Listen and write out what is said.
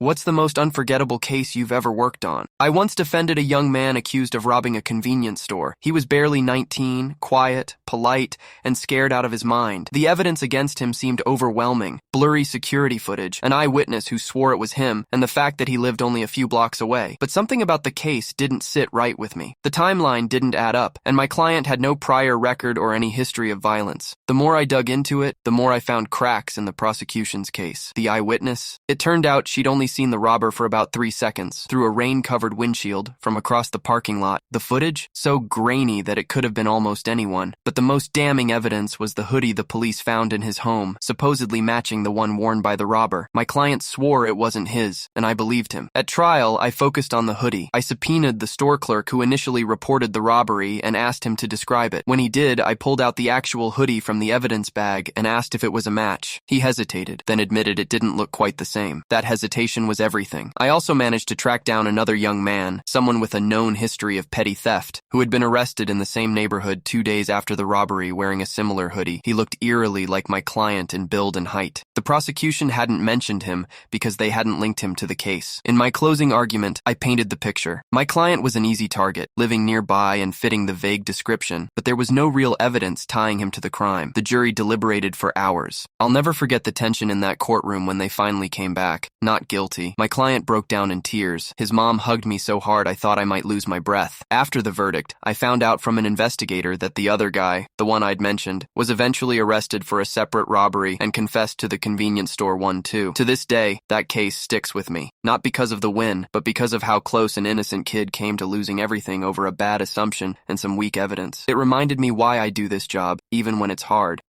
What's the most unforgettable case you've ever worked on? I once defended a young man accused of robbing a convenience store. He was barely 19, quiet, polite, and scared out of his mind. The evidence against him seemed overwhelming. Blurry security footage, an eyewitness who swore it was him, and the fact that he lived only a few blocks away. But something about the case didn't sit right with me. The timeline didn't add up, and my client had no prior record or any history of violence. The more I dug into it, the more I found cracks in the prosecution's case. The eyewitness? It turned out she'd only seen the robber for about 3 seconds, through a rain-covered windshield, from across the parking lot. The footage? So grainy that it could have been almost anyone. But the most damning evidence was the hoodie the police found in his home, supposedly matching the one worn by the robber. My client swore it wasn't his, and I believed him. At trial, I focused on the hoodie. I subpoenaed the store clerk who initially reported the robbery and asked him to describe it. When he did, I pulled out the actual hoodie from the evidence bag and asked if it was a match. He hesitated, then admitted it didn't look quite the same. That hesitation was everything. I also managed to track down another young man, someone with a known history of petty theft, who had been arrested in the same neighborhood 2 days after the robbery wearing a similar hoodie. He looked eerily like my client in build and height. The prosecution hadn't mentioned him because they hadn't linked him to the case. In my closing argument, I painted the picture. My client was an easy target, living nearby and fitting the vague description, but there was no real evidence tying him to the crime. The jury deliberated for hours. I'll never forget the tension in that courtroom when they finally came back. Not guilty. My client broke down in tears. His mom hugged me so hard I thought I might lose my breath. After the verdict, I found out from an investigator that the other guy, the one I'd mentioned, was eventually arrested for a separate robbery and confessed to the convenience store one too. To this day, that case sticks with me. Not because of the win, but because of how close an innocent kid came to losing everything over a bad assumption and some weak evidence. It reminded me why I do this job, even when it's hard.